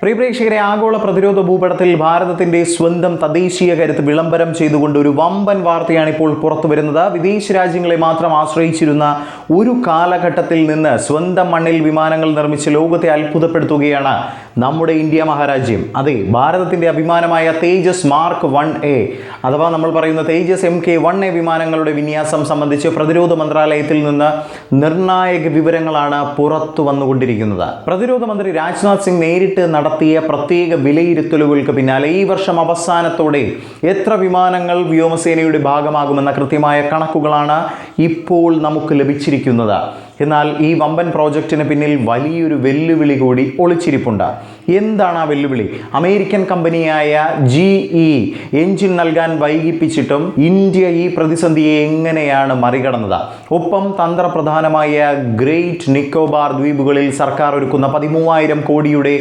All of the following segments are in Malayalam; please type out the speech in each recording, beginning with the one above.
പ്രിയ പ്രേക്ഷകരെ, ആഗോള പ്രതിരോധ ഭൂപടത്തിൽ ഭാരതത്തിന്റെ സ്വന്തം തദ്ദേശീയ കരുത്ത് വിളംബരം ചെയ്തുകൊണ്ട് ഒരു വമ്പൻ വാർത്തയാണ് ഇപ്പോൾ പുറത്തു വരുന്നത്. വിദേശ രാജ്യങ്ങളെ മാത്രം ആശ്രയിച്ചിരുന്ന ഒരു കാലഘട്ടത്തിൽ നിന്ന് സ്വന്തം മണ്ണിൽ വിമാനങ്ങൾ നിർമ്മിച്ച് ലോകത്തെ അത്ഭുതപ്പെടുത്തുകയാണ് നമ്മുടെ ഇന്ത്യ മഹാരാജ്യം. അതെ, ഭാരതത്തിന്റെ അഭിമാനമായ തേജസ് മാർക്ക് 1A അഥവാ നമ്മൾ പറയുന്ന തേജസ് MK-1A വിമാനങ്ങളുടെ വിന്യാസം സംബന്ധിച്ച് പ്രതിരോധ മന്ത്രാലയത്തിൽ നിന്ന് നിർണായക വിവരങ്ങളാണ് പുറത്തു വന്നുകൊണ്ടിരിക്കുന്നത്. പ്രതിരോധ മന്ത്രി രാജ്നാഥ് സിംഗ് നേരിട്ട് നടത്തിയ പ്രത്യേക വിലയിരുത്തലുകൾക്ക് പിന്നാലെ ഈ വർഷം അവസാനത്തോടെ എത്ര വിമാനങ്ങൾ വ്യോമസേനയുടെ ഭാഗമാകുമെന്ന കൃത്യമായ കണക്കുകളാണ് ഇപ്പോൾ നമുക്ക് ലഭിച്ചിരിക്കുന്നത്. എന്നാൽ ഈ വമ്പൻ പ്രോജക്റ്റിന് പിന്നിൽ വലിയൊരു വെല്ലുവിളി കൂടി ഒളിച്ചിരിപ്പുണ്ട്. എന്താണ് ആ വെല്ലുവിളി? അമേരിക്കൻ കമ്പനിയായ GE എഞ്ചിൻ നൽകാൻ വൈകിപ്പിച്ചിട്ടും ഇന്ത്യ ഈ പ്രതിസന്ധിയെ എങ്ങനെയാണ് മറികടന്നത്? ഒപ്പം തന്ത്രപ്രധാനമായ ഗ്രേറ്റ് നിക്കോബാർ ദ്വീപുകളിൽ സർക്കാർ ഒരുക്കുന്ന 13,000 കോടിയുടെ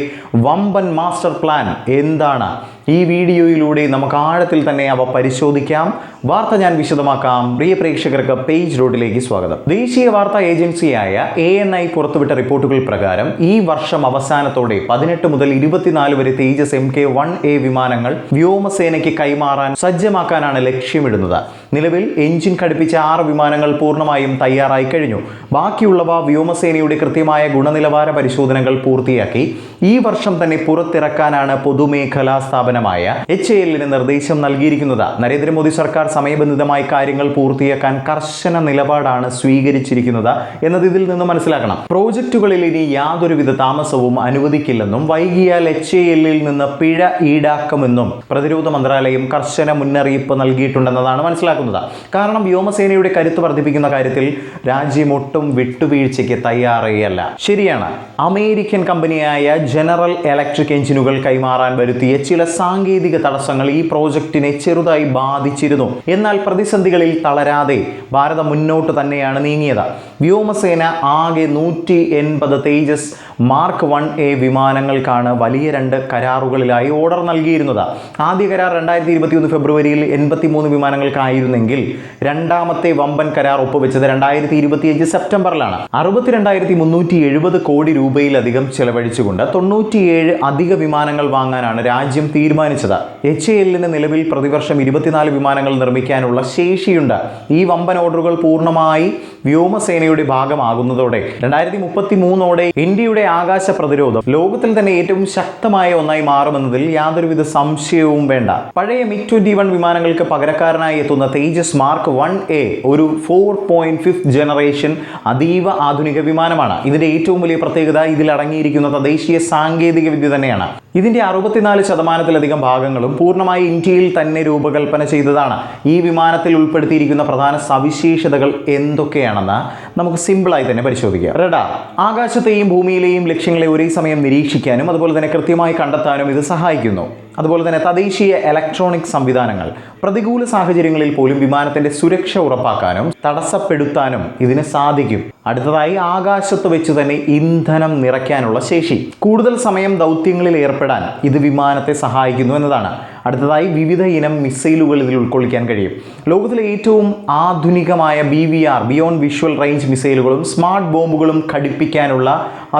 വമ്പൻ മാസ്റ്റർ പ്ലാൻ എന്താണ്? ഈ വീഡിയോയിലൂടെ നമുക്ക് ആഴത്തിൽ തന്നെ അവ പരിശോധിക്കാം. വാർത്ത ഞാൻ വിശദമാക്കാം. പ്രിയ പ്രേക്ഷകർക്ക് പേജ് റോഡിലേക്ക് സ്വാഗതം. ദേശീയ വാർത്താ ഏജൻസിയായ ANI പുറത്തുവിട്ട റിപ്പോർട്ടുകൾ പ്രകാരം ഈ വർഷം അവസാനത്തോടെ 18 മുതൽ 24 വരെ തേജസ് MK-1A വിമാനങ്ങൾ വ്യോമസേനയ്ക്ക് കൈമാറാൻ സജ്ജമാക്കാനാണ് ലക്ഷ്യമിടുന്നത്. നിലവിൽ എഞ്ചിൻ ഘടിപ്പിച്ച 6 വിമാനങ്ങൾ പൂർണ്ണമായും തയ്യാറായി കഴിഞ്ഞു. ബാക്കിയുള്ളവ വ്യോമസേനയുടെ കൃത്യമായ ഗുണനിലവാര പരിശോധനകൾ പൂർത്തിയാക്കി ഈ വർഷം തന്നെ പുറത്തിറക്കാനാണ് പൊതുമേഖലാ സ്ഥാപനമായ HAL നിർദ്ദേശം നൽകിയിരിക്കുന്നത്. നരേന്ദ്രമോദി സർക്കാർ സമയബന്ധിതമായി കാര്യങ്ങൾ പൂർത്തിയാക്കാൻ കർശന നിലപാടാണ് സ്വീകരിച്ചിരിക്കുന്നത് എന്നത് ഇതിൽ നിന്ന് മനസ്സിലാക്കണം. പ്രോജക്റ്റുകളിൽ ഇനി യാതൊരുവിധ താമസവും അനുവദിക്കില്ലെന്നും വൈകിയാൽ HAL നിന്ന് പിഴ ഈടാക്കുമെന്നും പ്രതിരോധ മന്ത്രാലയം കർശന മുന്നറിയിപ്പ് നൽകിയിട്ടുണ്ടെന്നതാണ് മനസ്സിലാക്കുന്നത്. കാരണം വ്യോമസേനയുടെ കരുത്ത് വർദ്ധിപ്പിക്കുന്ന കാര്യത്തിൽ രാജ്യം ഒട്ടും വിട്ടുവീഴ്ചയ്ക്ക് തയ്യാറേയല്ല. ശരിയാണ്, അമേരിക്കൻ കമ്പനിയായ ജനറൽ ഇലക്ട്രിക് എഞ്ചിനുകൾ കൈമാറാൻ വരുത്തിയ ചില സാങ്കേതിക തടസ്സങ്ങൾ ഈ പ്രോജക്റ്റിനെ ചെറുതായി ബാധിച്ചിരുന്നു. എന്നാൽ പ്രതിസന്ധികളിൽ തളരാതെ ഭാരതം മുന്നോട്ട് തന്നെയാണ് നീങ്ങിയത്. വ്യോമസേന ആകെ 180 തേജസ് മാർക്ക് 1A വിമാനങ്ങൾക്കാണ് വലിയ 2 കരാറുകളിലായി ഓർഡർ നൽകിയിരുന്നത്. ആദ്യ കരാർ 2021 ഫെബ്രുവരിയിൽ 83 വിമാനങ്ങൾക്കായിരുന്നെങ്കിൽ രണ്ടാമത്തെ വമ്പൻ കരാർ ഒപ്പുവെച്ചത് 2025 സെപ്റ്റംബറിലാണ്. 62,370 കോടി രൂപയിലധികം ചെലവഴിച്ചുകൊണ്ട് 97 അധിക വിമാനങ്ങൾ വാങ്ങാനാണ് രാജ്യം തീരുമാനിച്ചത്. HAL നിലവിൽ പ്രതിവർഷം 24 വിമാനങ്ങൾ നിർമ്മിക്കാനുള്ള ശേഷിയുണ്ട്. ഈ വമ്പൻ ഓർഡറുകൾ പൂർണ്ണമായി വ്യോമസേനയുടെ ഭാഗമാകുന്നതോടെ 2033 ഇന്ത്യയുടെ ആകാശ പ്രതിരോധം ലോകത്തിൽ തന്നെ ഏറ്റവും ശക്തമായ ഒന്നായി മാറുമെന്നതിൽ യാതൊരുവിധ സംശയവും വേണ്ട. പഴയ MiG-21 വിമാനങ്ങൾക്ക് പകരക്കാരനായി എത്തുന്ന തേജസ് മാർക്ക് 1A ഒരു 4.5th ജനറേഷൻ അതീവ ആധുനിക വിമാനമാണ്. ഇതിന്റെ ഏറ്റവും വലിയ പ്രത്യേകത ഇതിൽ അടങ്ങിയിരിക്കുന്ന തദ്ദേശീയ സാങ്കേതിക വിദ്യ തന്നെയാണ്. ഇതിന്റെ 64% ഭാഗങ്ങളും പൂർണ്ണമായി ഇന്ത്യയിൽ തന്നെ രൂപകൽപ്പന ചെയ്തതാണ്. ഈ വിമാനത്തിൽ ഉൾപ്പെടുത്തിയിരിക്കുന്ന പ്രധാന സവിശേഷതകൾ എന്തൊക്കെയാണെന്ന് നമുക്ക് സിമ്പിളായി തന്നെ പരിശോധിക്കാം. റഡാർ, ആകാശത്തെയും ഭൂമിയിലെയും ലക്ഷ്യങ്ങളെ ഒരേ സമയം നിരീക്ഷിക്കാനും അതുപോലെ തന്നെ കൃത്യമായി കണ്ടെത്താനും ഇത് സഹായിക്കുന്നു. അതുപോലെ തന്നെ തദ്ദേശീയ ഇലക്ട്രോണിക് സംവിധാനങ്ങൾ, പ്രതികൂല സാഹചര്യങ്ങളിൽ പോലും വിമാനത്തിന്റെ സുരക്ഷ ഉറപ്പാക്കാനും തടസ്സപ്പെടുത്താനും ഇതിന് സാധിക്കും. അടുത്തതായി, ആകാശത്ത് വെച്ച് തന്നെ ഇന്ധനം നിറയ്ക്കാനുള്ള ശേഷി. കൂടുതൽ സമയം ദൗത്യങ്ങളിൽ ഏർപ്പെടാൻ ഇത് വിമാനത്തെ സഹായിക്കുന്നു എന്നതാണ്. അടുത്തതായി, വിവിധ ഇനം മിസൈലുകൾ ഇതിൽ ഉൾക്കൊള്ളിക്കാൻ കഴിയും. ലോകത്തിലെ ഏറ്റവും ആധുനികമായ BVR ബിയോണ്ട് വിഷ്വൽ റേഞ്ച് മിസൈലുകളും സ്മാർട്ട് ബോംബുകളും ഘടിപ്പിക്കാനുള്ള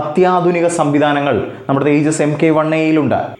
അത്യാധുനിക സംവിധാനങ്ങൾ നമ്മുടെ തേജസ് MK-1A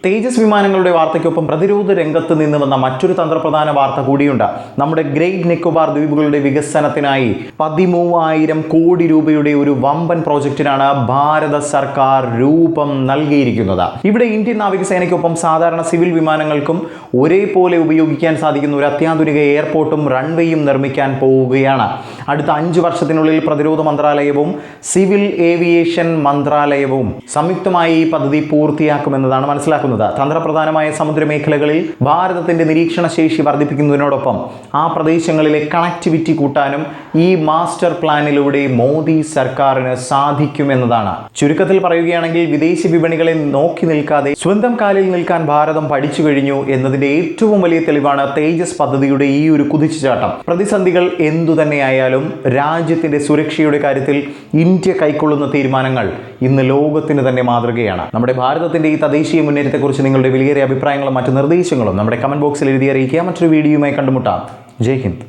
തേജസ് വിമാനങ്ങളുടെ വാർത്തയ്ക്കൊപ്പം പ്രതിരോധ രംഗത്ത് നിന്ന് വന്ന മറ്റൊരു തന്ത്രപ്രധാന വാർത്ത കൂടിയുണ്ട്. നമ്മുടെ ഗ്രേറ്റ് നിക്കോബാർ ദ്വീപുകളുടെ വികസനത്തിനായി 13,000 കോടി രൂപയുടെ ഒരു വമ്പൻ പ്രോജക്റ്റിനാണ് ഭാരത സർക്കാർ രൂപം നൽകിയിരിക്കുന്നത്. ഇവിടെ ഇന്ത്യൻ നാവികസേനയ്ക്കൊപ്പം സാധാരണ സിവിൽ വിമാനങ്ങൾക്കും ഒരേപോലെ ഉപയോഗിക്കാൻ സാധിക്കുന്ന ഒരു അത്യാധുനിക എയർപോർട്ടും റൺവേയും നിർമ്മിക്കാൻ പോവുകയാണ്. അടുത്ത 5 വർഷത്തിനുള്ളിൽ പ്രതിരോധ മന്ത്രാലയവും സിവിൽ ഏവിയേഷൻ മന്ത്രാലയവും സംയുക്തമായി ഈ പദ്ധതി പൂർത്തിയാക്കുമെന്നതാണ് മനസ്സിലാക്കുന്നത്. തന്ത്രപ്രധാനമായ സമുദ്രമേഖലകളിൽ ഭാരതത്തിന്റെ നിരീക്ഷണ ശേഷി വർദ്ധിപ്പിക്കുന്നതിനോടൊപ്പം ആ പ്രദേശങ്ങളിലെ കണക്ടിവിറ്റി കൂട്ടാനും ഈ മാസ്റ്റർ പ്ലാനിലൂടെ മോദി സർക്കാരിന് സാധിക്കുമെന്നതാണ്. ചുരുക്കത്തിൽ പറയുകയാണെങ്കിൽ വിദേശ വിപണികളെ നോക്കി നിൽക്കാതെ സ്വന്തം കാലിൽ നിൽക്കാൻ ഭാരതം പഠിച്ചു കഴിഞ്ഞു എന്നതിന്റെ ഏറ്റവും വലിയ തെളിവാണ് തേജസ് പദ്ധതിയുടെ ഈ ഒരു കുതിച്ചുചാട്ടം. പ്രതിസന്ധികൾ എന്തു തന്നെയായാലും രാജ്യത്തിന്റെ സുരക്ഷയുടെ കാര്യത്തിൽ ഇന്ത്യ കൈക്കൊള്ളുന്ന തീരുമാനങ്ങൾ ഇന്ന് ലോകത്തിന് തന്നെ മാതൃകയാണ്. നമ്മുടെ ഭാരതത്തിന്റെ ഈ തദ്ദേശീയ മുന്നേറ്റത്തെക്കുറിച്ച് നിങ്ങളുടെ വിലയേറിയ അഭിപ്രായങ്ങളും മറ്റു നിർദ്ദേശങ്ങളും നമ്മുടെ കമന്റ് ബോക്സിൽ എഴുതി അറിയിക്കുക. മറ്റൊരു വീഡിയോയുമായി കണ്ടുമുട്ടാം. ജയ് ഹിന്ദ്.